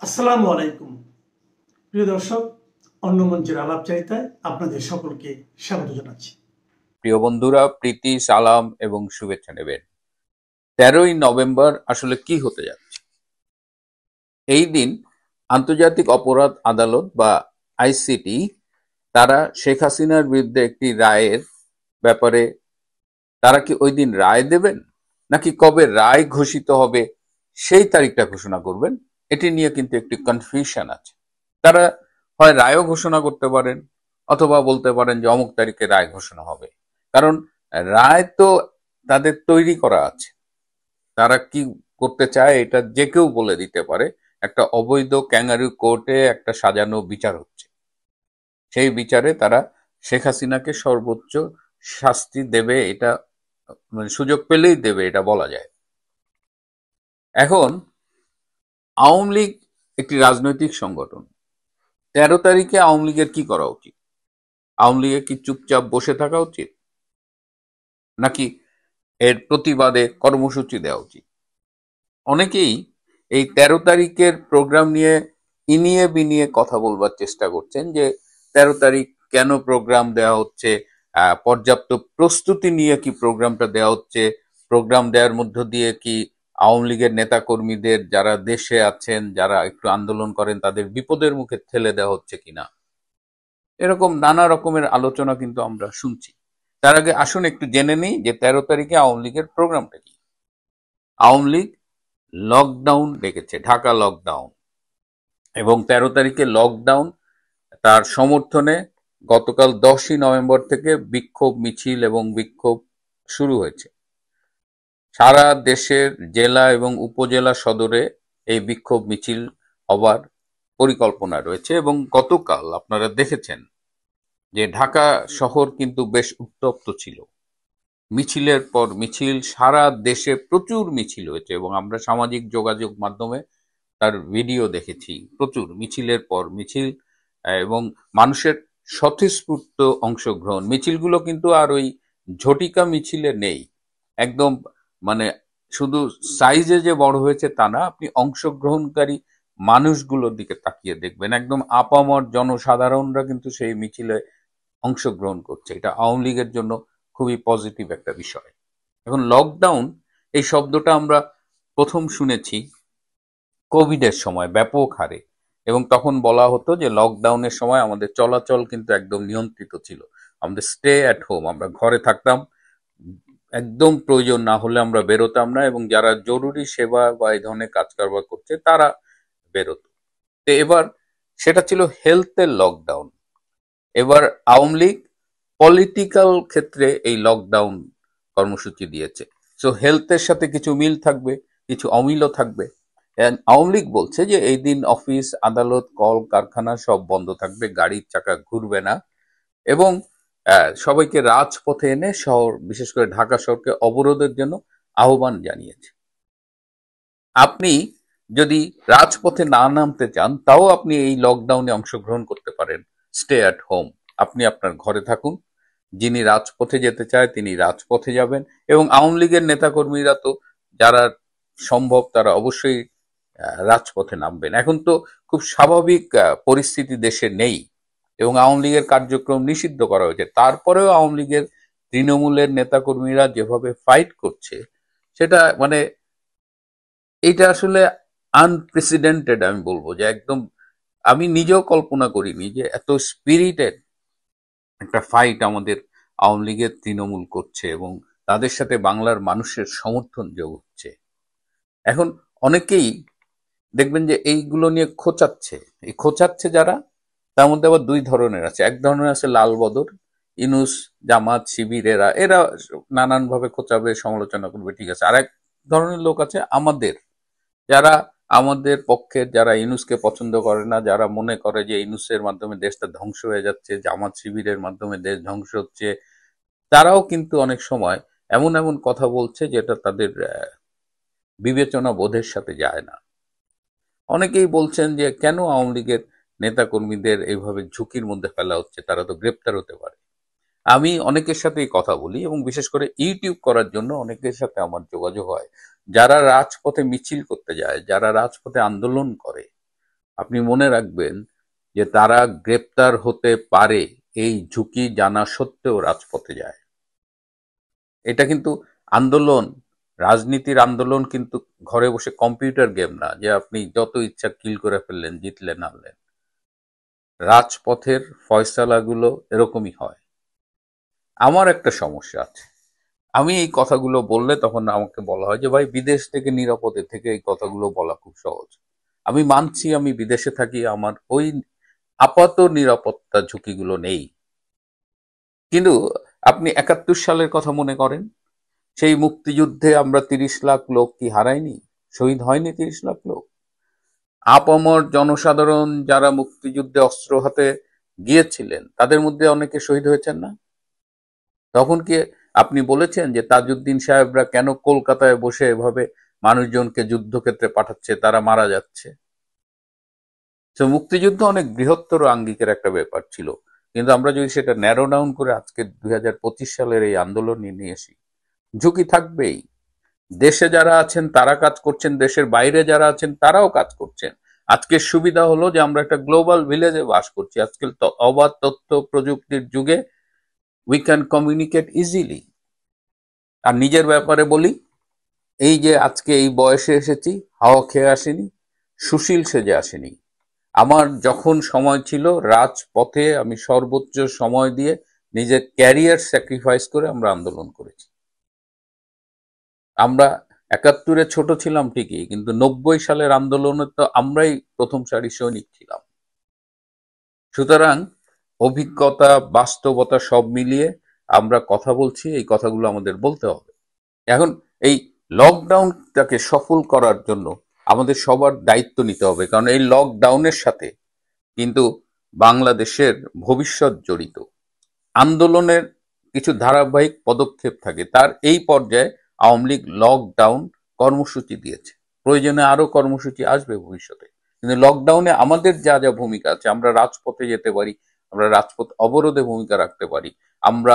আসসালামু আলাইকুম প্রিয় দর্শক, অন্য মঞ্চের আলাপচারিতায় আপনাদের সকলকে স্বাগত জানাচ্ছি। প্রিয় বন্ধুরা, প্রীতি, সালাম এবং শুভেচ্ছা নেবেন। 13ই নভেম্বর আসলে কি হতে যাচ্ছে? এই দিন আন্তর্জাতিক অপরাধ আদালত বা আইসিটি তারা শেখ হাসিনার বিরুদ্ধে একটি রায়ের ব্যাপারে তারা কি ওই দিন রায় দেবেন, নাকি কবে রায় ঘোষিত হবে সেই তারিখটা ঘোষণা করবেন? এটি নিয়ে কিন্তু একটি কনফিউশন আছে। তারা হয় রায়ও ঘোষণা করতে পারেন, অথবা বলতে পারেন যে অমুক তারিখে রায় ঘোষণা হবে। কারণ রায় তো তাদের তৈরি করা আছে। তারা কি করতে চায় এটা যে কেউ বলে দিতে পারে। একটা অবৈধ ক্যাঙ্গারু কোর্টে একটা সাজানো বিচার হচ্ছে। সেই বিচারে তারা শেখ হাসিনাকে সর্বোচ্চ শাস্তি দেবে, এটা মানে সুযোগ পেলেই দেবে, এটা বলা যায়। এখন আওয়ামী লীগ একটি রাজনৈতিক সংগঠন। 13 তারিখে আওয়ামী লীগের কি করা উচিত? আওয়ামী লীগের কি চুপচাপ বসে থাকা উচিত, নাকি এর প্রতিবাদে কর্মসূচি দেওয়া উচিত? অনেকেই এই 13 তারিখের প্রোগ্রাম নিয়ে ইনিয়ে বিনিয়ে কথা বলবার চেষ্টা করছেন যে 13 তারিখ কেন প্রোগ্রাম দেওয়া হচ্ছে, পর্যাপ্ত প্রস্তুতি নিয়ে কি প্রোগ্রামটা দেওয়া হচ্ছে, প্রোগ্রাম দেওয়ার মধ্য দিয়ে কি আওয়ামী লীগের নেতা কর্মীদের যারা দেশে আছেন, যারা একটু আন্দোলন করেন, তাদের বিপদের মুখে ঠেলে দেওয়া হচ্ছে কিনা, এরকম নানা রকমের আলোচনা কিন্তু আমরা শুনছি। তার আগে আসুন একটু জেনে নিই যে 13 তারিখে আওয়ামী লীগের প্রোগ্রামটা কি। আওয়ামী লীগ লকডাউন ডেকেছে, ঢাকা লকডাউন, এবং 13 তারিখে লকডাউন তার সমর্থনে গতকাল 10ই নভেম্বর থেকে বিক্ষোভ মিছিল এবং বিক্ষোভ শুরু হয়েছে। সারা দেশের জেলা এবং উপজেলা সদরে এই বিক্ষোভ মিছিল হবার পরিকল্পনা রয়েছে। এবং গতকাল আপনারা দেখেছেন যে ঢাকা শহর কিন্তু বেশ উত্তপ্ত ছিল। মিছিলের পর মিছিল, সারা দেশে প্রচুর মিছিল হয়েছে এবং আমরা সামাজিক যোগাযোগ মাধ্যমে তার ভিডিও দেখেছি। প্রচুর মিছিলের পর মিছিল, এবং মানুষের স্বতঃস্ফূর্ত অংশগ্রহণ। মিছিলগুলো কিন্তু আর ওই ঝটিকা মিছিলে নেই। একদম মানে শুধু সাইজে যে বড় হয়েছে তা না, আপনি অংশগ্রহণকারী মানুষগুলোর দিকে তাকিয়ে দেখবেন, একদম আপামর জনসাধারণরা কিন্তু সেই মিছিলে অংশগ্রহণ করছে। এটা আওয়ামী লীগের জন্য খুবই পজিটিভ একটা বিষয়। এখন লকডাউন এই শব্দটা আমরা প্রথম শুনেছি কোভিডের সময় ব্যাপক হারে, এবং তখন বলা হতো যে লকডাউনের সময় আমাদের চলাচল কিন্তু একদম নিয়ন্ত্রিত ছিল। আমাদের স্টে অ্যাট হোম, আমরা ঘরে থাকতাম, একদম প্রয়োজন না হলে আমরা বেরোতাম না, এবং যারা জরুরি সেবা বা এই ধরনের কাজ কারবার করছে তারা বেরোতো। তো এবার সেটা ছিল হেলথের লকডাউন। এবার আওয়ামী লীগ পলিটিক্যাল ক্ষেত্রে এই লকডাউন কর্মসূচি দিয়েছে। সো হেলথের সাথে কিছু মিল থাকবে, কিছু অমিলও থাকবে। আওয়ামী লীগ বলছে যে এই দিন অফিস, আদালত, কল কারখানা সব বন্ধ থাকবে, গাড়ির চাকা ঘুরবে না, এবং সবাইকে রাজপথে এনে শহর, বিশেষ করে ঢাকা শহরকে অবরোধের জন্য আহ্বান জানিয়েছে। আপনি যদি রাজপথে না নামতে চান, তাও আপনি এই লকডাউনে অংশগ্রহণ করতে পারেন। স্টে অ্যাট হোম, আপনি আপনার ঘরে থাকুন। যিনি রাজপথে যেতে চায় তিনি রাজপথে যাবেন, এবং আওয়ামী লীগের নেতাকর্মীরা তো যারা সম্ভব তারা অবশ্যই রাজপথে নামবেন। এখন তো খুব স্বাভাবিক পরিস্থিতি দেশে নেই, এবং আওয়ামী লীগের কার্যক্রম নিষিদ্ধ করা হয়েছে। তারপরেও আওয়ামী লীগের তৃণমূলের নেতাকর্মীরা যেভাবে ফাইট করছে, সেটা মানে এটা আসলে আনপ্রেসিডেন্টেড। আমি বলবো যে একদম, আমি নিজেও কল্পনা করিনি যে এত স্পিরিটেড একটা ফাইট আমাদের আওয়ামী লীগের তৃণমূল করছে, এবং তাদের সাথে বাংলার মানুষের সমর্থন যোগ হচ্ছে। এখন অনেকেই দেখবেন যে এইগুলো নিয়ে খোঁচাচ্ছে। এই খোঁচাচ্ছে যারা, তার মধ্যে আবার দুই ধরনের আছে। এক ধরনের আছে লাল বদর, ইনুস, জামাত, শিবির, এরা নানানভাবে খোঁচাবে, সমালোচনা করবে, ঠিক আছে। আর এক ধরনের লোক আছে আমাদের, যারা আমাদের পক্ষের, যারা ইউনুসকে পছন্দ করে না, যারা মনে করে যে ইউনুসের মাধ্যমে দেশটা ধ্বংস হয়ে যাচ্ছে, জামাত শিবিরের মাধ্যমে দেশ ধ্বংস হচ্ছে, তারাও কিন্তু অনেক সময় এমন এমন কথা বলছে যেটা তাদের বিবেচনা বোধের সাথে যায় না। অনেকেই বলছেন যে কেন আওয়ামী লীগের নেতাকর্মীদের এইভাবে ঝুঁকির মধ্যে ফেলা হচ্ছে, তারা তো গ্রেপ্তার হতে পারে। আমি অনেকের সাথেই কথা বলি, এবং বিশেষ করে ইউটিউব করার জন্য অনেকের সাথে আমার যোগাযোগ হয়, যারা রাজপথে মিছিল করতে যায়, যারা রাজপথে আন্দোলন করে, আপনি মনে রাখবেন যে তারা গ্রেপ্তার হতে পারে এই ঝুঁকি জানা সত্ত্বেও রাজপথে যায়। এটা কিন্তু আন্দোলন, রাজনীতির আন্দোলন কিন্তু ঘরে বসে কম্পিউটার গেম না যে আপনি যত ইচ্ছা কিল করে ফেললেন, জিতলেন, হারলেন। রাজপথের ফয়সালাগুলো এরকমই হয়। আমার একটা সমস্যা আছে, আমি এই কথাগুলো বললে তখন আমাকে বলা হয় যে ভাই বিদেশ থেকে নিরাপদে থেকে এই কথাগুলো বলা খুব সহজ। আমি মানছি আমি বিদেশে থাকি, আমার ওই আপাত নিরাপত্তা ঝুঁকিগুলো নেই। কিন্তু আপনি 71 সালের কথা মনে করেন, সেই মুক্তিযুদ্ধে আমরা 30 লাখ লোক কি হারাইনি? শহীদ হয়নি 30 লাখ লোক? আপামর জনসাধারণ যারা মুক্তিযুদ্ধে অস্ত্র হাতে গিয়েছিলেন তাদের মধ্যে অনেকে শহীদ হয়েছেন না? তখন কি আপনি বলেছেন যে তাজউদ্দিন সাহেবরা কেন কলকাতায় বসে এভাবে মানুষজনকে যুদ্ধক্ষেত্রে পাঠাচ্ছে, তারা মারা যাচ্ছে? তো মুক্তিযুদ্ধ অনেক বৃহত্তর আঙ্গিকের একটা ব্যাপার ছিল, কিন্তু আমরা যদি সেটা ন্যারো ডাউন করে আজকে 2025 সালের এই আন্দোলন নিয়ে আসি, ঝুঁকি থাকবেই। দেশে যারা আছেন তারা কাজ করছেন, দেশের বাইরে যারা আছেন তারাও কাজ করছেন। আজকের সুবিধা হলো যে আমরা একটা গ্লোবাল ভিলেজে বাস করছি। আজকাল অবাধ তথ্য প্রযুক্তির যুগে উই ক্যান কমিউনিকেট ইজিলি। আর নিজের ব্যাপারে বলি, এই যে আজকে এই বয়সে এসেছি, হাওয়া খেয়ে আসেনি, সুশীল সেজে আসেনি। আমার যখন সময় ছিল রাজপথে আমি সর্বোচ্চ সময় দিয়ে নিজের ক্যারিয়ার স্যাক্রিফাইস করে আমরা আন্দোলন করেছি। আমরা 71-এ ছোট ছিলাম ঠিকই, কিন্তু 90 সালের আন্দোলনে তো আমরাই প্রথম সারির সৈনিক ছিলাম। সুতরাং অভিজ্ঞতা, বাস্তবতা সব মিলিয়ে আমরা কথা বলছি, এই কথাগুলো আমাদের বলতে হবে। এখন এই লকডাউনটাকে সফল করার জন্য আমাদের সবার দায়িত্ব নিতে হবে, কারণ এই লকডাউনের সাথে কিন্তু বাংলাদেশের ভবিষ্যৎ জড়িত। আন্দোলনের কিছু ধারাবাহিক পদক্ষেপ থাকে, তার এই পর্যায়ে আওয়ামী লীগ লকডাউন কর্মসূচি দিয়েছে। প্রয়োজনে আরো কর্মসূচি আসবে ভবিষ্যতে, কিন্তু লকডাউনে আমাদের যা যা ভূমিকা আছে, আমরা রাজপথে যেতে পারি, আমরা রাজপথ অবরোধে ভূমিকা রাখতে পারি, আমরা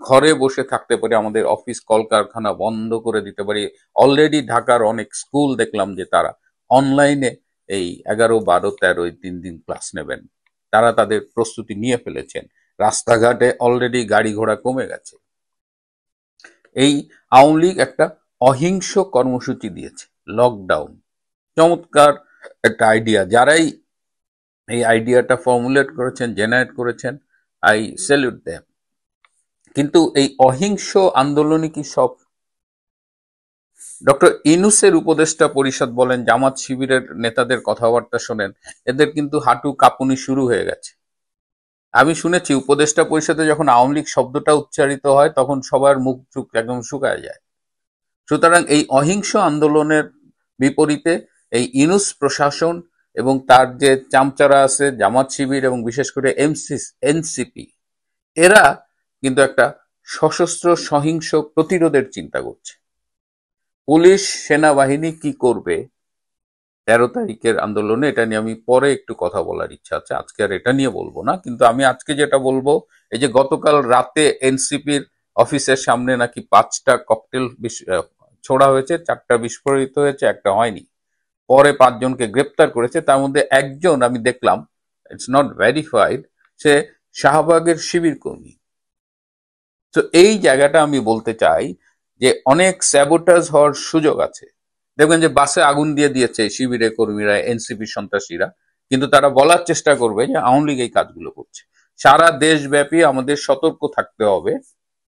ঘরে বসে থাকতে পারি, আমাদের অফিস কলকারখানা বন্ধ করে দিতে পারি। অলরেডি ঢাকার অনেক স্কুল দেখলাম যে তারা অনলাইনে এই 11, 12, 13 3 দিন ক্লাস নেবেন, তারা তাদের প্রস্তুতি নিয়ে ফেলেছেন। রাস্তাঘাটে অলরেডি গাড়ি ঘোড়া কমে গেছে। এই আওয়ামী লীগ একটা অহিংস কর্মসূচি দিয়েছে, লকডাউন। চমৎকার একটা আইডিয়া, যারাই এই আইডিয়াটা ফর্মুলেট করেছেন, জেনারেট করেছেন, আই স্যালুট দেম। কিন্তু এই অহিংস আন্দোলনই কি সব? ডক্টর ইউনূসের উপদেষ্টা পরিষদ বলেন, জামাত শিবিরের নেতাদের কথাবার্তা শোনেন, এদের কিন্তু হাঁটু কাঁপুনি শুরু হয়ে গেছে। আমি শুনেছি উপদেষ্টা পরিষদে যখন আওয়ামী লীগ শব্দটা উচ্চারিত হয় তখন সবার মুখ চুখ একদম শুকায় যায়। সুতরাং এই অহিংস আন্দোলনের বিপরীতে এই ইউনূস প্রশাসন এবং তার যে চামচারা আছে জামাত শিবির এবং বিশেষ করে এনসিপি, এরা কিন্তু একটা সশস্ত্র সহিংস প্রতিরোধের চিন্তা করছে। পুলিশ সেনাবাহিনী কি করবে 13 তারিখের আন্দোলনে, এটা নিয়ে আমি পরে একটু কথা বলার ইচ্ছা আছে, আজকে আর এটা নিয়ে বলবো না। কিন্তু আমি আজকে যেটা বলবো, এই যে গতকাল রাতে এনসিপির অফিসের সামনে নাকি 5টা ককটেল ছোড়া হয়েছে, 4টা বিস্ফোরিত হয়েছে, একটা হয়নি। পরে 5 জনকে গ্রেপ্তার করেছে, তার মধ্যে একজন আমি দেখলাম, ইটস নট ভেরিফাইড, সে শাহবাগের শিবির কর্মী। তো এই জায়গাটা আমি বলতে চাই যে অনেক স্যাবোটাজ হওয়ার সুযোগ আছে। দেখবেন যে বাসে আগুন দিয়ে দিয়েছে শিবিরের কর্মীরা, এনসিপি সন্ত্রাসীরা, কিন্তু তারা বলার চেষ্টা করবে যে আওয়ামী লীগ এই কাজগুলো করছে। সারা দেশব্যাপী আমাদের সতর্ক থাকতে হবে।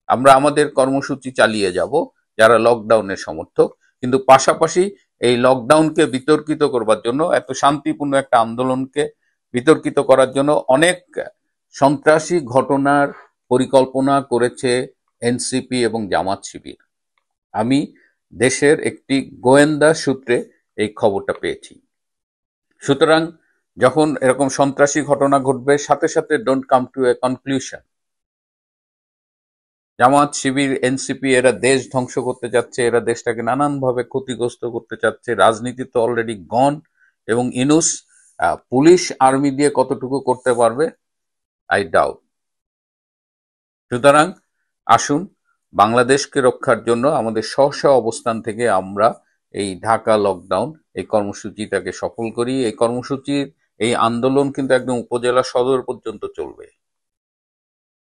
আমরা আমাদের কর্মসূচি চালিয়ে যাব যারা লকডাউনের সমর্থক, কিন্তু পাশাপাশি এই লকডাউনকে বিতর্কিত করবার জন্য, এত শান্তিপূর্ণ একটা আন্দোলনকে বিতর্কিত করার জন্য অনেক সন্ত্রাসী ঘটনার পরিকল্পনা করেছে এনসিপি এবং জামাত শিবির। আমি দেশের একটি গোয়েন্দা সূত্রে এই খবরটা পেয়েছি। সুতরাং যখন এরকম সন্ত্রাসী ঘটনা ঘটবে, সাথে সাথে don't come to a conclusion. Jamaat Shibir NCP এরা দেশ ধ্বংস করতে যাচ্ছে, এরা দেশটাকে নানানভাবে ক্ষতিগ্রস্ত করতে চাচ্ছে। রাজনীতি তো অলরেডি গন, এবং ইউনূস পুলিশ আর্মি দিয়ে কতটুকু করতে পারবে আই ডাউট। সুতরাং আসুন বাংলাদেশকে রক্ষার জন্য আমাদের স্ব অবস্থান থেকে আমরা এই ঢাকা লকডাউন এই কর্মসূচিটাকে সফল করি। এই কর্মসূচির এই আন্দোলন কিন্তু একদম উপজেলা সদর পর্যন্ত চলবে।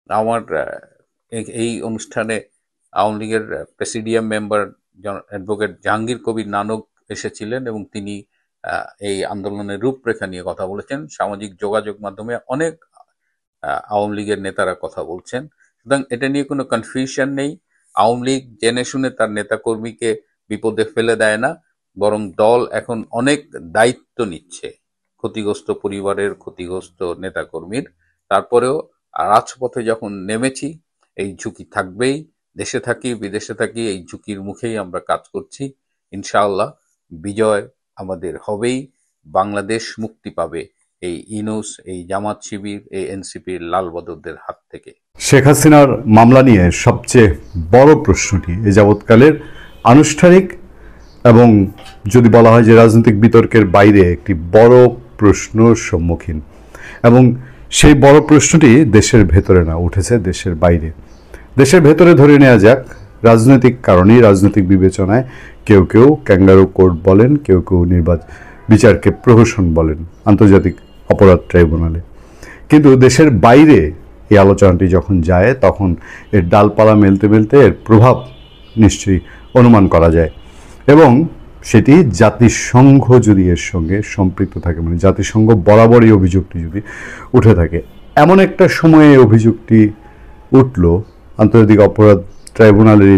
আমার এই অনুষ্ঠানে আওয়ামী লীগের presidium member advocate Jahangir Kabir Nanak এসেছিলেন এবং তিনি এই আন্দোলনের রূপরেখা নিয়ে কথা বলেছেন। সামাজিক যোগাযোগ মাধ্যমে অনেক আওয়ামী লীগের নেতারা কথা বলছেন। সুতরাং এটা নিয়ে কোনো কনফিউশন নেই। আওয়ামী লীগ জেনে শুনে তার নেতাকর্মীকে বিপদে ফেলে দেয় না, বরং দল এখন অনেক দায়িত্ব নিচ্ছে ক্ষতিগ্রস্ত পরিবারের, ক্ষতিগ্রস্ত নেতাকর্মীর। তারপরেও রাজপথে যখন নেমেছি, এই ঝুঁকি থাকবেই। দেশে থাকি বিদেশে থাকি এই ঝুঁকির মুখেই আমরা কাজ করছি। ইনশাআল্লাহ বিজয় আমাদের হবেই। বাংলাদেশ মুক্তি পাবে এই ইউনূস, এই জামাত শিবির, এই এনসিপির লালবদরদের হাত থেকে। শেখ হাসিনার মামলা নিয়ে সবচেয়ে বড় প্রশ্নটি এ যাবৎকালের আনুষ্ঠানিক এবং যদি বলা হয় যে রাজনৈতিক বিতর্কের বাইরে একটি বড় প্রশ্নর সম্মুখীন, এবং সেই বড় প্রশ্নটি দেশের ভেতরে না, উঠেছে দেশের বাইরে। দেশের ভেতরে ধরে নেওয়া যাক, রাজনৈতিক কারণেই, রাজনৈতিক বিবেচনায় কেউ কেউ ক্যাঙ্গারু কোর্ট বলেন, কেউ কেউ বিচারকে প্রহসন বলেন আন্তর্জাতিক অপরাধ ট্রাইব্যুনালে। কিন্তু দেশের বাইরে এই আলোচনাটি যখন যায় তখন এর ডালপালা মেলতে মেলতে এর প্রভাব নিশ্চয়ই অনুমান করা যায়, এবং সেটি জাতিসংঘ যদি এর সঙ্গে সম্পৃক্ত থাকে, মানে জাতিসংঘ বরাবরই অভিযোগটি যদি উঠে থাকে। এমন একটা সময়ে অভিযোগটি উঠল, আন্তর্জাতিক অপরাধ ট্রাইব্যুনালের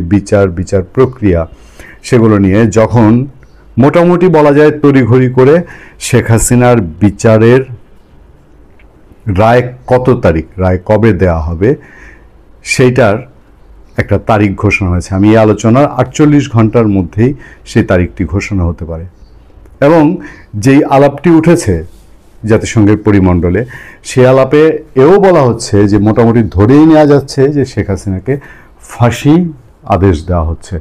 বিচার প্রক্রিয়া সেগুলো নিয়ে, যখন মোটামুটি বলা যায় তড়িঘড়ি করে শেখ হাসিনার বিচারের রায় কত তারিখ, রায় কবে দেয়া হবে সেইটার একটা তারিখ ঘোষণা হয়েছে। আমি এই আলোচনার 48 ঘন্টার মধ্যেই সেই তারিখটি ঘোষণা হতে পারে, এবং যেই আলাপটি উঠেছে জাতিসংঘের পরিমণ্ডলে, সে আলাপে এও বলা হচ্ছে যে মোটামুটি ধরেই নেওয়া যাচ্ছে যে শেখ হাসিনাকে ফাঁসি আদেশ দেওয়া হচ্ছে,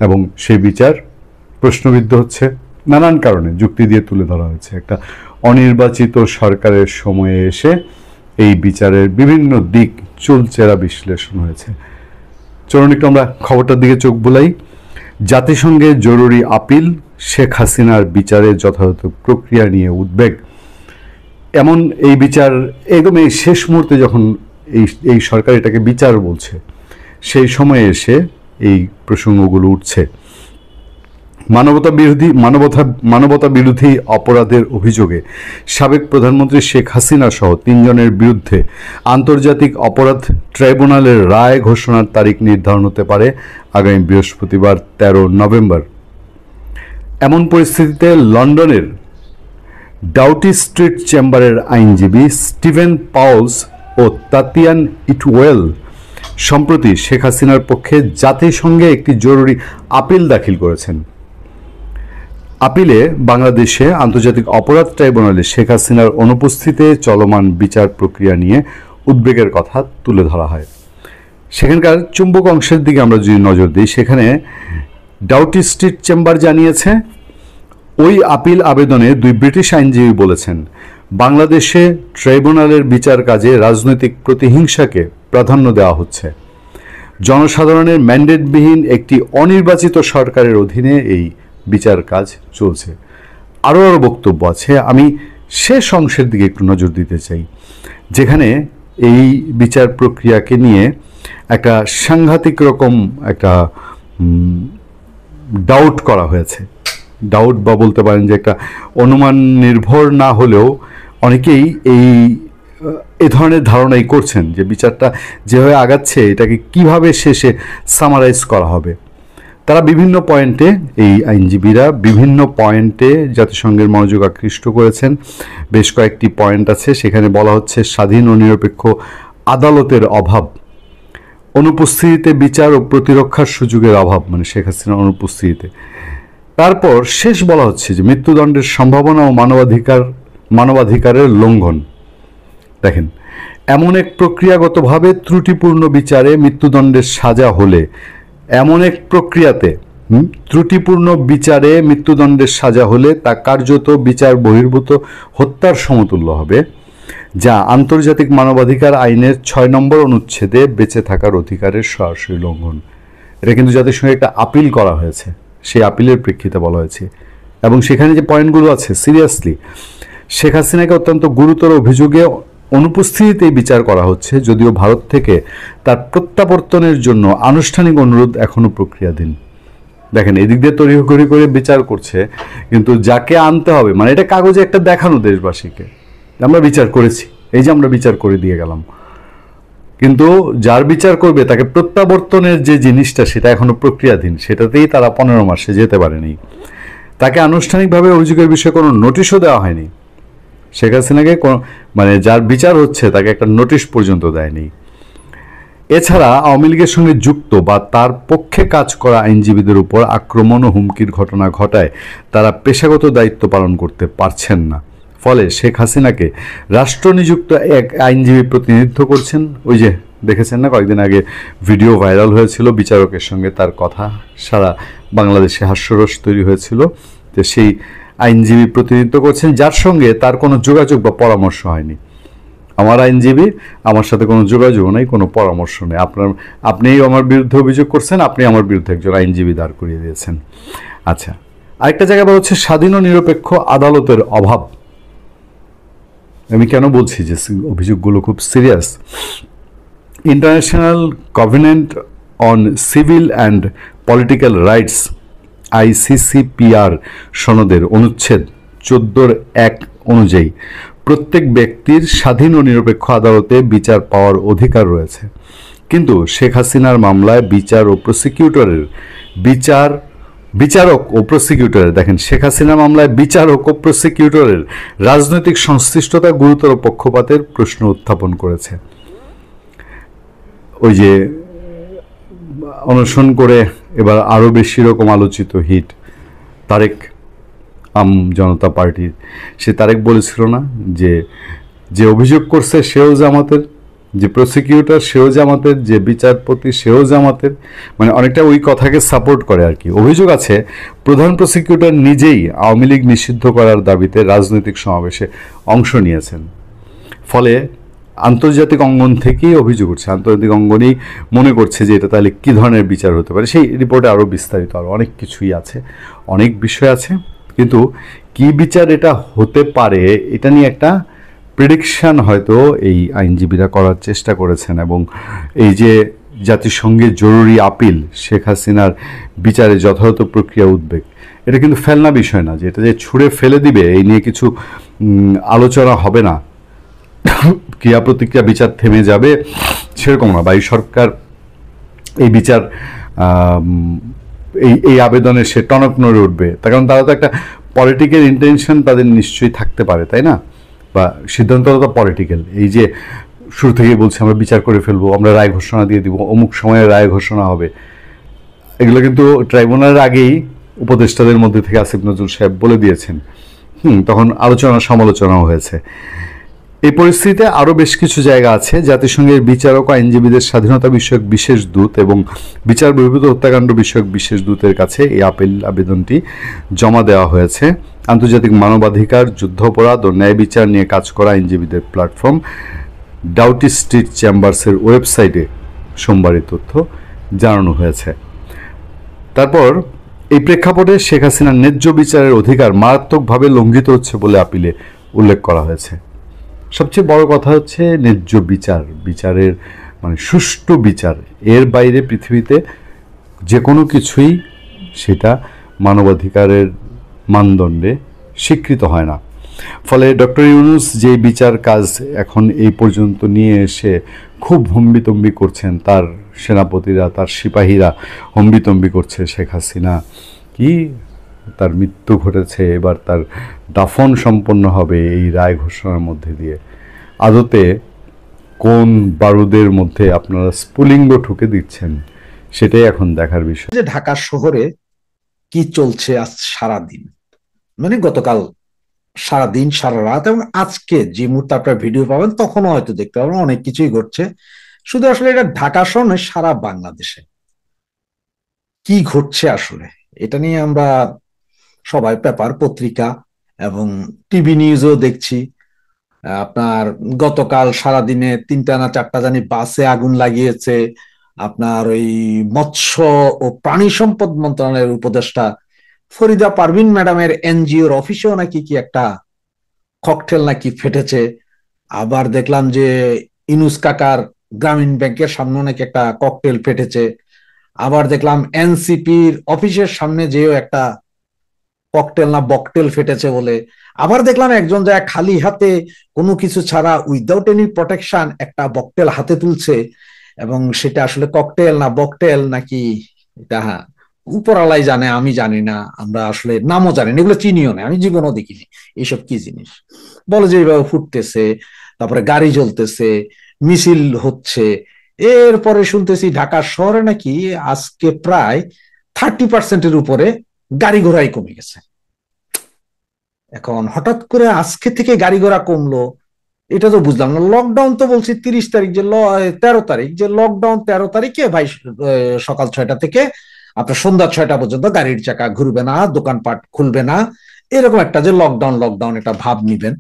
এবং সেই বিচার প্রশ্নবিদ্ধ হচ্ছে নানান কারণে, যুক্তি দিয়ে তুলে ধরা হয়েছে। একটা অনির্বাচিত সরকারের সময়ে এসে এই বিচারের বিভিন্ন দিক চুলচেরা বিশ্লেষণ হয়েছে। চলুন একটু আমরা খবরটার দিকে চোখ বুলাই। জাতিসংঘের জরুরি আপিল, শেখ হাসিনার বিচারের যথাযথ প্রক্রিয়া নিয়ে উদ্বেগ। এমন এই বিচার একদম এই শেষ মুহূর্তে যখন এই সরকার এটাকে বিচার বলছে, সেই সময়ে এসে এই প্রসঙ্গগুলো উঠছে। মানবতা বিরোধী অপরাধের অভিযোগে সাবেক প্রধানমন্ত্রী শেখ হাসিনা সহ 3 জনের বিরুদ্ধে আন্তর্জাতিক অপরাধ ট্রাইব্যুনালের রায় ঘোষণার তারিখ নির্ধারণ হতে পারে আগামী বৃহস্পতিবার 13 নভেম্বর। এমন পরিস্থিতিতে লন্ডনের ডাউটি স্ট্রিট চেম্বারের আইনজীবী স্টিভেন পাউলস ও তাতিয়ান ইটওয়েল সম্প্রতি শেখ হাসিনার পক্ষে জাতিসংঘে একটি জরুরি আপিল দাখিল করেছেন। আপিলে বাংলাদেশে আন্তর্জাতিক অপরাধ ট্রাইব্যুনালে শেখ হাসিনার অনুপস্থিতিতে চলমান বিচার প্রক্রিয়া নিয়ে উদ্বেগের কথা তুলে ধরা হয়। সেখানকার চুম্বক অংশের দিকে আমরা যদি নজর দিই, সেখানে ডাউটি স্ট্রিট চেম্বার জানিয়েছে, ওই আপিল আবেদনে 2 ব্রিটিশ আইনজীবী বলেছেন, বাংলাদেশে ট্রাইব্যুনালের বিচার কাজে রাজনৈতিক প্রতিহিংসাকে প্রাধান্য দেওয়া হচ্ছে। জনসাধারণের ম্যান্ডেটবিহীন একটি অনির্বাচিত সরকারের অধীনে এই বিচার কাজ চলছে। আরও বক্তব্য আছে, আমি শেষ অংশের দিকে একটু নজর দিতে চাই, যেখানে এই বিচার প্রক্রিয়াকে নিয়ে একটা সাংঘাতিক রকম একটা ডাউট করা হয়েছে। ডাউট বা বলতে পারেন যে একটা অনুমান নির্ভর না হলেও অনেকেই এই ধরনের ধারণাই করছেন যে বিচারটা যেভাবে আগাচ্ছে এটাকে কিভাবে শেষে সামারাইজ করা হবে। তারা বিভিন্ন পয়েন্টে, এই আইনজীবীরা বিভিন্ন পয়েন্টে জাতিসংঘের মনোযোগ আকৃষ্ট করেছেন। বেশ কয়েকটি পয়েন্ট আছে, সেখানে বলা হচ্ছে স্বাধীন ও নিরপেক্ষ আদালতের অভাব, অনুপস্থিতিতে বিচার ও প্রতিরক্ষার সুযোগের অভাব, মানে শেখ হাসিনার অনুপস্থিতিতে। তারপর শেষ বলা হচ্ছে যে মৃত্যুদণ্ডের সম্ভাবনা ও মানবাধিকারের লঙ্ঘন। দেখেন, এমন এক প্রক্রিয়াগতভাবে ত্রুটিপূর্ণ বিচারে মৃত্যুদণ্ডের সাজা হলে, এমন এক প্রক্রিয়াতে ত্রুটিপূর্ণ বিচারে মৃত্যুদণ্ডের সাজা হলে তা কার্যত বিচার বহির্ভূত হত্যার সমতুল্য হবে, যা আন্তর্জাতিক মানবাধিকার আইনের 6 নম্বর অনুচ্ছেদে বেঁচে থাকার অধিকারের সরাসরি লঙ্ঘন। এটা কিন্তু জাতিসংঘে একটা আপিল করা হয়েছে, সেই আপিলের প্রেক্ষিতে বলা হয়েছে, এবং সেখানে যে পয়েন্টগুলো আছে সিরিয়াসলি শেখ হাসিনাকে অত্যন্ত গুরুতর অভিযোগে অনুপস্থিতিতেই বিচার করা হচ্ছে, যদিও ভারত থেকে তার প্রত্যাবর্তনের জন্য আনুষ্ঠানিক অনুরোধ এখনো প্রক্রিয়াধীন। দেখেন, এদিক দিয়ে তড়িঘড়ি করে বিচার করছে, কিন্তু যাকে আনতে হবে, মানে এটা কাগজে একটা দেখানো দেশবাসীকে আমরা বিচার করেছি, এই যে আমরা বিচার করে দিয়ে গেলাম, কিন্তু যার বিচার করবে তাকে প্রত্যাবর্তনের যে জিনিসটা সেটা এখনো প্রক্রিয়াধীন, সেটাতেই তারা 15 মাসে যেতে পারেনি। তাকে আনুষ্ঠানিকভাবে অভিযোগের বিষয়ে কোনো নোটিশও দেওয়া হয়নি। শেখ হাসিনাকে মানে যার বিচার হচ্ছে তাকে একটা নোটিশ পর্যন্ত দেয়নি। এছাড়া আওয়ামী লীগের সঙ্গে যুক্ত বা তার পক্ষে কাজ করা আইনজীবীদের উপর আক্রমণ ও হুমকির ঘটনা ঘটায় তারা পেশাগত দায়িত্ব পালন করতে পারছেন না। ফলে শেখ হাসিনাকে রাষ্ট্রনিযুক্ত এক আইনজীবী প্রতিনিধিত্ব করছেন। ওই যে দেখেছেন না, কয়েকদিন আগে ভিডিও ভাইরাল হয়েছিল বিচারকের সঙ্গে তার কথা, সারা বাংলাদেশে হাস্যরস তৈরি হয়েছিল, যে সেই আইনজীবী প্রতিনিধিত্ব করছেন যার সঙ্গে তার কোনো যোগাযোগ বা পরামর্শ হয়নি। আমার আইনজীবী, আমার সাথে কোনো যোগাযোগ নেই, কোনো পরামর্শ নেই। আপনিই আমার বিরুদ্ধে অভিযোগ করছেন, আপনি আমার বিরুদ্ধে একজন আইনজীবী দাঁড় করিয়ে দিয়েছেন। আচ্ছা, আরেকটা জায়গা বলা হচ্ছে স্বাধীন ও নিরপেক্ষ আদালতের অভাব। আমি কেন বলছি যে অভিযোগগুলো খুব serious? International covenant on civil and political rights ICCPR সনদের অনুচ্ছেদ 14(1) অনুযায়ী প্রত্যেক ব্যক্তির স্বাধীন ও নিরপেক্ষ আদালতে বিচার পাওয়ার অধিকার রয়েছে, কিন্তু শেখ হাসিনার মামলায় বিচারক ও প্রসিকিউটরের দেখেন, শেখ হাসিনা মামলায় বিচারক ও প্রসিকিউটরের রাজনৈতিক সংশ্লিষ্টতা গুরুতর পক্ষপাতের প্রশ্ন উত্থাপন করেছে। ওই যে অনশন করে এবার আরো বেশি রকম আলোচিত হিট তারেক, জনতা পার্টির, সে তারেক বলেছিল না যে অভিযোগ করছে সেও জামাতের, যে প্রসিকিউটর সেও জামাতের, যে বিচারপতি সেও জামাতের, মানে অনেকটা ওই কথাকে সাপোর্ট করে আর কি। অভিযোগ আছে প্রধান প্রসিকিউটর নিজেই আওয়ামী লীগ নিষিদ্ধ করার দাবিতে রাজনৈতিক সমাবেশে অংশ নিয়েছেন। ফলে আন্তর্জাতিক অঙ্গন থেকেই অভিযোগ উঠছে, আন্তর্জাতিক অঙ্গনই মনে করছে যে এটা তাহলে কী ধরনের বিচার হতে পারে। সেই রিপোর্টে আরও বিস্তারিত আরও অনেক কিছুই আছে, অনেক বিষয় আছে, কিন্তু কি বিচার এটা হতে পারে এটা নিয়ে একটা প্রেডিকশন হয়তো এই আইনজীবীরা করার চেষ্টা করেছেন। এবং এই যে জাতিসংঘের জরুরি আপিল, শেখ হাসিনার বিচারে যথাযথ প্রক্রিয়া উদ্বেগ, এটা কিন্তু ফেলনা বিষয় না যে এটা যে ছুঁড়ে ফেলে দিবে এই নিয়ে কিছু আলোচনা হবে না, ক্রিয়া প্রতিক্রিয়া বিচার থেমে যাবে সেরকম না। বা এই সরকার এই বিচার এই আবেদনে সে টনক নড়ে উঠবে, তার কারণ তারা তো একটা পলিটিক্যাল ইন্টেনশন তাদের নিশ্চয়ই থাকতে পারে, তাই না? বা সিদ্ধান্তটা তো পলিটিক্যাল। এই যে শুরু থেকেই বলছে আমরা বিচার করে ফেলবো, আমরা রায় ঘোষণা দিয়ে দিব, অমুক সময়ে রায় ঘোষণা হবে, এগুলো কিন্তু ট্রাইব্যুনালের আগেই উপদেষ্টাদের মধ্যে থেকে আসিফ নজরুল সাহেব বলে দিয়েছেন। তখন আলোচনা সমালোচনাও হয়েছে। এই পরিস্থিতিতে আরও বেশ কিছু জায়গা আছে। জাতিসংঘের বিচারক ও আইনজীবীদের স্বাধীনতা বিষয়ক বিশেষ দূত এবং বিচার বহির্ভূত হত্যাকাণ্ড বিষয়ক বিশেষ দূতের কাছে এই আবেদনটি জমা দেওয়া হয়েছে। আন্তর্জাতিক মানবাধিকার, যুদ্ধাপরাধ ও ন্যায় বিচার নিয়ে কাজ করা আইনজীবীদের প্ল্যাটফর্ম ডাউটি স্ট্রিট চেম্বার্সের ওয়েবসাইটে সোমবার এই তথ্য জানানো হয়েছে। তারপর এই প্রেক্ষাপটে শেখ হাসিনার ন্যায্য বিচারের অধিকার মারাত্মকভাবে লঙ্ঘিত হচ্ছে বলে আপিলে উল্লেখ করা হয়েছে। সবচেয়ে বড় কথা হচ্ছে ন্যায্য বিচারের মানে সুষ্ঠু বিচার, এর বাইরে পৃথিবীতে যে কোনো কিছুই সেটা মানবাধিকারের মানদণ্ডে স্বীকৃত হয় না। ফলে ডক্টর ইউনূস যে বিচার কাজ এখন এই পর্যন্ত নিয়ে এসে খুব হম্বিতম্বি করছেন, তার সেনাপতিরা, তার সিপাহীরা হম্বিতম্বি করছে, শেখ হাসিনা কি তার মৃত্যু ঘটেছে, এবার তার দাফন সম্পন্ন হবে এই রায় ঘোষণার মধ্যে দিয়ে। আদতে কোন বারুদের মধ্যে আপনারা স্ফুলিঙ্গ ঠুকে দিচ্ছেন সেটাই এখন দেখার বিষয়। যে ঢাকা শহরে কি চলছে আজ সারাদিন, মানে গতকাল সারাদিন সারা রাত এবং আজকে যে মুহূর্তে আপনার ভিডিও পাবেন তখনও হয়তো দেখতে পাবেন অনেক কিছুই ঘটছে। শুধু আসলে এটা ঢাকা শহর নয়, সারা বাংলাদেশে কি ঘটছে আসলে এটা নিয়ে আমরা সবাই পেপার, পত্রিকা এবং টিভি নিউজও দেখছি। আপনার গতকাল সারাদিনে 3টা না 4টা জানি বাসে আগুন লাগিয়েছে। আপনার ওই মৎস্য ও প্রাণী সম্পদ মন্ত্রণালয়ের উপদেষ্টা ফরিদা পারভিন ম্যাডামের এনজিওর অফিসেও নাকি কি একটা ককটেল নাকি ফেটেছে। আবার দেখলাম যে ইনুস কাকার গ্রামীণ ব্যাংকের সামনে নাকি একটা ককটেল ফেটেছে। আবার দেখলাম এনসিপির অফিসের সামনে যেও একটা ককটেল না বকটেল ফেটেছে বলে। আবার দেখলাম একজন যায় খালি হাতে কোনো কিছু ছাড়া উইদাউট এনি প্রোটেকশন একটা বকটেল হাতে তুলছে, এবং সেটা আসলে ককটেল না বকটেল নাকি এটা উপরালাই জানে, আমি জানি না, আমরা আসলে নামও জানি না, এগুলো চিনিও না, আমি জীবনও দেখিনি এইসব কি জিনিস। বলে যে এইভাবে ফুটতেছে, তারপরে গাড়ি জ্বলতেছে, মিছিল হচ্ছে। এরপরে শুনতেছি ঢাকা শহরে নাকি আজকে প্রায় 30% উপরে গাড়ি ঘোড়াই কমে গেছে। এখন হঠাৎ করে আজকে থেকে গাড়ি ঘোড়া কমলো, এটা তো বুঝলাম না। লকডাউন তো বলছি 30 তারিখ, যে 13 তারিখ, যে লকডাউন 13 তারিখে ভাই সকাল 6টা থেকে আপনার সন্ধ্যা 6টা পর্যন্ত গাড়ির চাকা ঘুরবে না, দোকানপাট খুলবে না, এরকম একটা যে লকডাউন লকডাউন একটা ভাব নিবেন।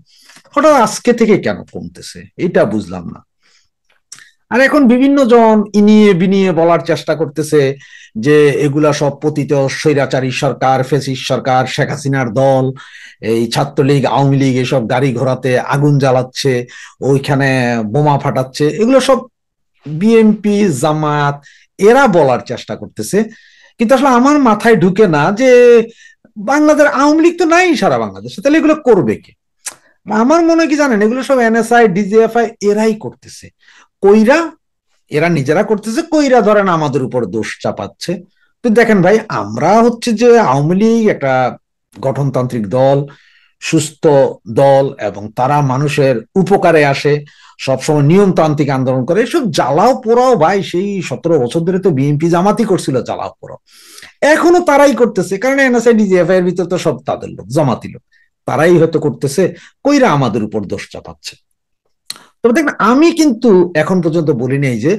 হঠাৎ আজকে থেকে কেন কমতেছে এটা বুঝলাম না। আর এখন বিভিন্ন জন ইনিয়ে বিনিয়ে বলার চেষ্টা করতেছে যে এগুলা সব পতিত স্বৈরাচারী সরকার, ফ্যাসিস্ট সরকার, শেখ হাসিনার দল, এই ছাত্রলীগ আওয়ামী লীগ এসব গাড়ি ঘোড়াতে আগুন জ্বালাচ্ছে, ওইখানে বোমা ফাটাচ্ছে, এগুলো সব বিএনপি জামাত এরা বলার চেষ্টা করতেছে। কিন্তু আসলে আমার মাথায় ঢুকে না যে বাংলাদেশ আওয়ামী লীগ তো নাই সারা বাংলাদেশে, তাহলে এগুলো করবে কে? আমার মনে হয় কি জানেন, এগুলো সব এনএসআই ডিজিএফআই এরাই করতেছে। কইরা এরা নিজেরা করতেছে, কইরা ধরেন আমাদের উপর দোষ চাপাচ্ছে। তো দেখেন ভাই, আমরা হচ্ছে যে আওয়ামী লীগ একটা গঠনতান্ত্রিক দল, সুস্থ দল, এবং তারা মানুষের উপকারে আসে, সবসময় নিয়মতান্ত্রিক আন্দোলন করে। এসব জ্বালাও পোড়াও ভাই সেই 17 বছর ধরে তো বিএনপি জামাতি করছিল জ্বালাও পোড়াও, এখনো তারাই করতেছে। কারণ এনএসআই ডিজিএফআই এর ভিতর তো সব তাদের লোক, জামাতি লোক, তারাই হয়তো করতেছে, কইরা আমাদের উপর দোষ চাপাচ্ছে। তবে দেখেন, আমি কিন্তু এখন পর্যন্ত বলি নাই যে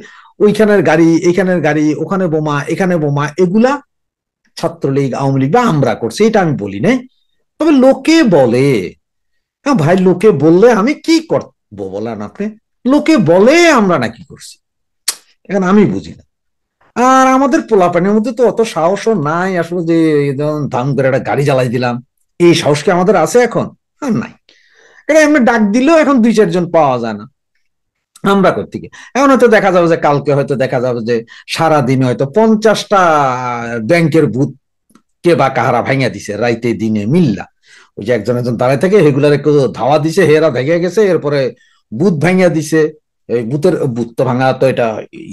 ওইখানের গাড়ি এইখানের গাড়ি, ওখানে বোমা এখানে বোমা, এগুলা ছাত্রলীগ আওয়ামী লীগ বা আমরা করছি, এটা আমি বলি নাই। তবে লোকে বলে, হ্যাঁ ভাই, লোকে বললে আমি কি করবো বলেন আপনি? লোকে বলে আমরা নাকি করছি, এখন আমি বুঝি না। আর আমাদের পোলাপানের মধ্যে তো অত সাহসও নাই আসলে, যে ধাম করে একটা গাড়ি জ্বালাই দিলাম, এই সাহস কি আমাদের আছে এখন? আর নাই। এটা এমনি ডাক দিলেও এখন 2-4 জন পাওয়া যায় না, আমরা করতে গিয়ে। এখন হয়তো দেখা যাবে যে কালকে হয়তো দেখা যাবে যে সারাদিন হয়তো 50টা ব্যাংকের বুথ কে বা কাহারা ভাঙিয়া দিছে, রাইতে দিনে মিল্লা। ওই যে একজন একজন দাঁড়ায় থাকে, সেগুলার একটু ধাওয়া দিছে, হেরা ভেঙে গেছে, এরপরে বুথ ভাঙিয়া দিছে। এই বুথ তো ভাঙা তো এটা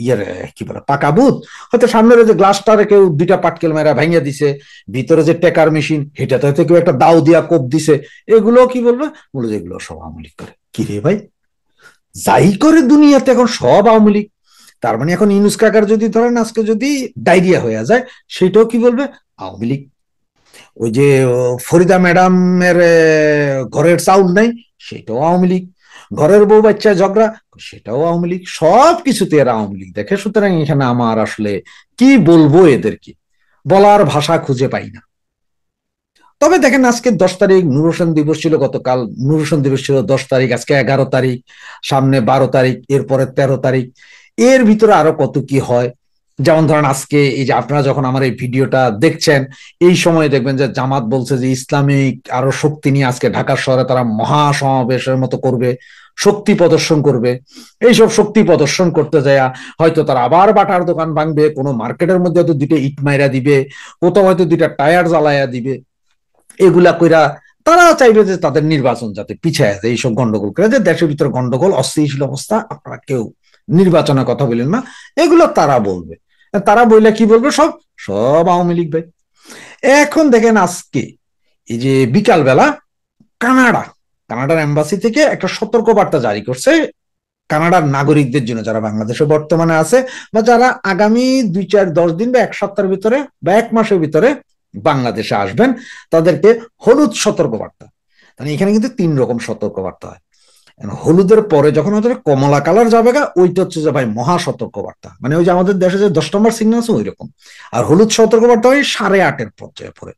ইয়ের কি বলে পাকা বুথ, হয়তো সামনের যে গ্লাসটারে কেউ 2টা পাটকেল মেরা ভাঙিয়া দিছে, ভিতরে যে টেকার মেশিন সেটাতে হয়তো কেউ একটা দাও দিয়া কোপ দিছে। এগুলো কি বলবে? বলে যে এগুলো সব আওয়ামী লীগ করে। কি রে ভাই, যাই করে দুনিয়াতে এখন সব আওয়ামী লীগ। তার মানে এখন ইউনূস কাকার যদি ধরেন আজকে যদি ডায়রিয়া হয়ে যায়, সেটাও কি বলবে? আওয়ামী লীগ। ওই যে ফরিদা ম্যাডামের ঘরের চাউল নাই, সেটাও আওয়ামী লীগ। ঘরের বউ বাচ্চা ঝগড়া, সেটাও আওয়ামী লীগ। সব কিছুতে এরা আওয়ামী লীগ দেখে। সুতরাং এখানে আমার আসলে কি বলবো, এদেরকে বলার ভাষা খুঁজে পাই না। তবে দেখেন, আজকে 10 তারিখ নূর হোসেন দিবস ছিল, গতকাল নূর হোসেন দিবস ছিল 10 তারিখ, আজকে 11 তারিখ, সামনে 12 তারিখ, এরপরে 13 তারিখ, এর ভিতরে আরো কত কি হয়। যেমন ধরেন আজকে এই যে আপনারা যখন আমার এই ভিডিওটা দেখছেন, এই সময় দেখবেন যে জামাত বলছে যে ইসলামিক আরো শক্তি নিয়ে আজকে ঢাকা শহরে তারা মহা সমাবেশের মতো করবে, শক্তি প্রদর্শন করবে। এইসব শক্তি প্রদর্শন করতে যায় হয়তো তারা আবার বাটার দোকান ভাঙবে, কোনো মার্কেটের মধ্যে হয়তো 2টা ইট মাইরা দিবে, কোথাও হয়তো 2টা টায়ার জ্বালাইয়া দিবে। এগুলা কইরা তারা চাইবে যে তাদের নির্বাচন যাতে পিছায় যায়, এইসব গন্ডগোল করে, যে দেশের ভিতরে গন্ডগোল অস্থিতিশীল অবস্থা, আপনারা কেউ নির্বাচনের কথা বলেন না, এগুলো তারা বলবে। তারা বললে কি বলবে? সব সব আওয়ামী লীগ ভাই। এখন দেখেন আজকে এই যে বিকাল বেলা কানাডার এম্বাসি থেকে একটা সতর্কবার্তা জারি করছে কানাডার নাগরিকদের জন্য, যারা বাংলাদেশে বর্তমানে আছে বা যারা আগামী 2-4-10 দিন বা 1 সপ্তাহের ভিতরে বা 1 মাসের ভিতরে বাংলাদেশে আসবেন, তাদেরকে হলুদ সতর্কবার্তা। মানে এখানে কিন্তু 3 রকম সতর্কবার্তা হয়। হলুদের পরে যখন ওদের কমলা কালার যাবে, ওইটা হচ্ছে যে ভাই মহা সতর্কবার্তা। মানে ওই যে আমাদের দেশে যে 10 নম্বর সিগন্যাল আছে ওই রকম। আর হলুদ সতর্কবার্তা হয় 8.5-এর পর্যায়ে পরে।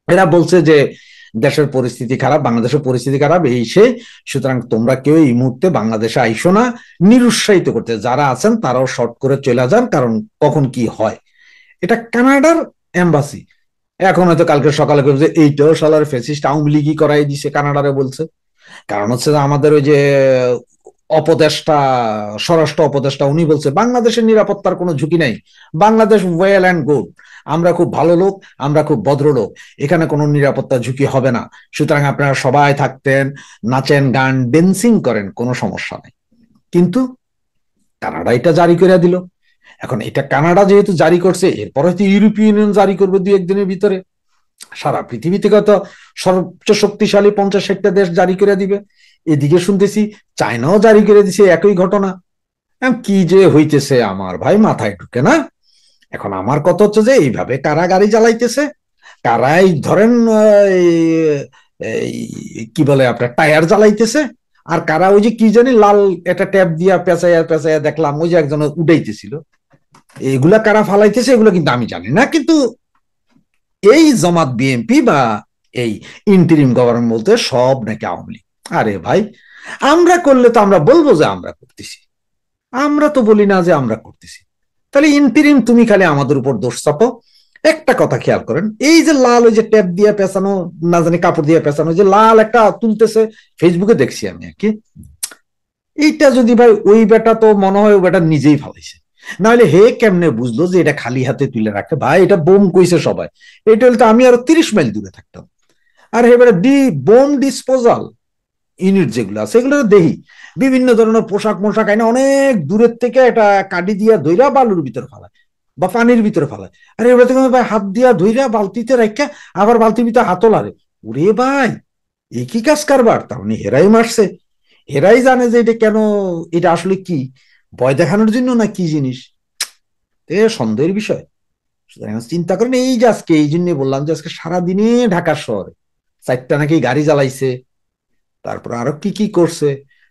এরা বলছে যে দেশের পরিস্থিতি খারাপ, বাংলাদেশের পরিস্থিতি খারাপ, এই সেই, সুতরাং তোমরা কেউ এই মুহূর্তে বাংলাদেশে আইসো না। নিরুৎসাহিত করতে, যারা আছেন তারাও শর্ট করে চলে যান, কারণ কখন কি হয়। এটা কানাডার এম্বাসি। এখন হয়তো কালকে সকালে বলছে এইটাও শালার ফ্যাসিস্ট আওয়ামী লীগই করাই দিছে কানাডারে বলছে। কারণ হচ্ছে যে আমাদের ওই যে উপদেষ্টা, স্বরাষ্ট্র উপদেষ্টা, উনি বলছে বাংলাদেশের নিরাপত্তার কোনো ঝুঁকি নাই, বাংলাদেশ ওয়েল অ্যান্ড গুড, আমরা খুব ভালো লোক, আমরা খুব ভদ্রলোক, এখানে কোনো নিরাপত্তা ঝুঁকি হবে না, সুতরাং আপনারা সবাই থাকতেন, নাচেন, গান, ড্যান্সিং করেন, কোনো সমস্যা নেই। কিন্তু কানাডা এটা জারি করে দিল। এখন এটা কানাডা যেহেতু জারি করছে, এরপর হয়তো ইউরোপীয় ইউনিয়ন জারি করবে 2-1 দিনের ভিতরে, সারা পৃথিবী থেকে তো সবচেয়ে শক্তিশালী 50-60টা দেশ জারি করে দিবে। এদিকে শুনতেছি চায়নাও জারি করে দিছে একই ঘটনা। কি যে হইতেছে আমার ভাই মাথায় ঢুকে না। এখন আমার কথা হচ্ছে যে এইভাবে কারা গাড়ি চালাইতেছে, কারাই ধরেন কি বলে আপনার টায়ার জ্বালাইতেছে, আর কারা ওই যে কি জানি লাল একটা ট্যাপ দিয়া পেঁচাইয়া পেঁচাইয়া দেখলাম ওই যে একজন উড়াইতেছিল, এগুলা কারা ফালাইতেছে এগুলো কিন্তু আমি জানি না। কিন্তু এই জামাত বিএনপি বা এই ইন্টারিম গভর্নমেন্ট বলতে সব নাকি আওয়ামী লীগ। আরে ভাই, আমরা করলে তো আমরা বলবো যে আমরা করতেছি, আমরা তো বলি না যে আমরা করতেছি। তাহলে ইন্টারিম তুমি খালি আমাদের উপর দোষ চাপো। একটা কথা খেয়াল করেন, এই যে লাল ওই যে ট্যাপ দিয়ে পেঁচানো, না জানি কাপড় দিয়ে পেঁচানো, যে লাল একটা তুলতেছে, ফেসবুকে দেখছি আমি আর কি, এইটা যদি ভাই ওই বেটা, তো মনে হয় ওই বেটা নিজেই ফালাইছে, নাহলে হে কেমনে বুঝলো যে এটা খালি হাতে তুলে রাখে? ভাই এটা বোম কইছে সবাই, এটা হলে তো আমি আরো 30 মাইল দূরে থাকতাম। আর এবারে বোম ডিসপোজাল ইউনিট যেগুলো আছে এগুলো দেখি বিভিন্ন ধরনের পোশাক মোশাক আইনে অনেক দূরের থেকে একটা কাডি দিয়া ধইরা বালুর ভিতরে ফালায় বা পানির ভিতরে ফালায়। আরে এবার থেকে ভাই হাত দিয়া ধইরা বালতিতে রাখা, আবার বালতির ভিতরে হাতও লারে। ওরে ভাই, একই কাজ কারবার। তার মানে হেরাই মারছে, হেরাই জানে যে এটা কেন, এটা আসলে কি ভয় দেখানোর জন্য না কি জিনিস, এ সন্দেহের বিষয়। চিন্তা করেন, এই যে আজকে এই জন্য বললাম যে আজকে সারাদিনে ঢাকা শহরে 4টা নাকি গাড়ি জ্বালাইছে, তারপর আরো কি কি করছে।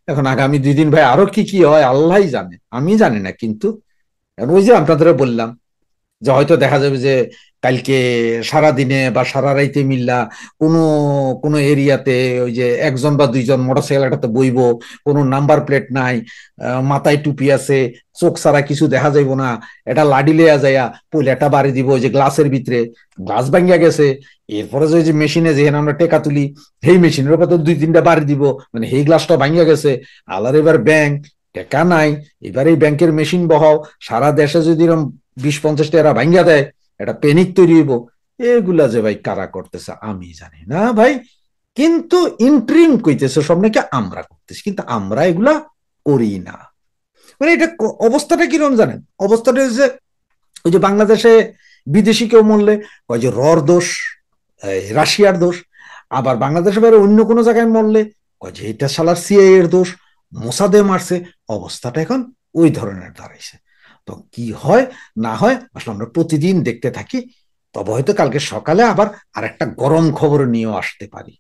এখন আগামী 2 দিন ভাই আরো কি কি হয় আল্লাহই জানে, আমি জানি না। কিন্তু ওই যে আপনাদের বললাম যে হয়তো দেখা যাবে যে কালকে সারা দিনে বা সারা রাইতে মিল্লা কোনো কোনো এরিয়াতে ওই যে 1জন বা 2জন মোটরসাইকেলটাতে বইবো, কোনো নাম্বার প্লেট নাই, মাথায় টুপি আছে, চোখ ছাড়া কিছু দেখা যাইব না, এটা লাডি লেয়া যাইয়া পয়লাটা বাড়ি দিব ওই যে গ্লাসের ভিতরে, গ্লাস ভাঙ্গা গেছে, এরপরে যে ওই যে মেশিনে যেখানে আমরা টেকা তুলি সেই মেশিনের উপর তো 2-3টা বাড়ি দিব, মানে সেই গ্লাসটা ভাঙ্গা গেছে। আলার এবার ব্যাংক টেকা নাই, এবার এই ব্যাংকের মেশিন বহাও, সারা দেশে যদি এরকম 20-50টা এরা ভাঙ্গা দেয়, একটা প্যানিক তৈরি হইব। এগুলা যে ভাই কারা করতেছে আমি জানি না ভাই, কিন্তু ইন্ট্রিম কইতেছে সব নাকি আমরা করতেছি, কিন্তু আমরা এগুলা করি না। মানে এটা অবস্থাটা কিরকম জানেন? অবস্থাটা হচ্ছে ওই যে বাংলাদেশে বিদেশি কেউ মরলে ওই যে রর দোষ, রাশিয়ার দোষ, আবার বাংলাদেশের বাইরে অন্য কোনো জায়গায় মরলে ওই যে এটা শালার সিআইএ এর দোষ, মোসাদে মারছে। অবস্থাটা এখন ওই ধরনের দাঁড়াইছে। তো কি হয় না হয় আসলে আমরা প্রতিদিন দেখতে থাকি। তবে হয়তো কালকে সকালে আবার আরেকটা গরম খবর নিয়েও আসতে পারি।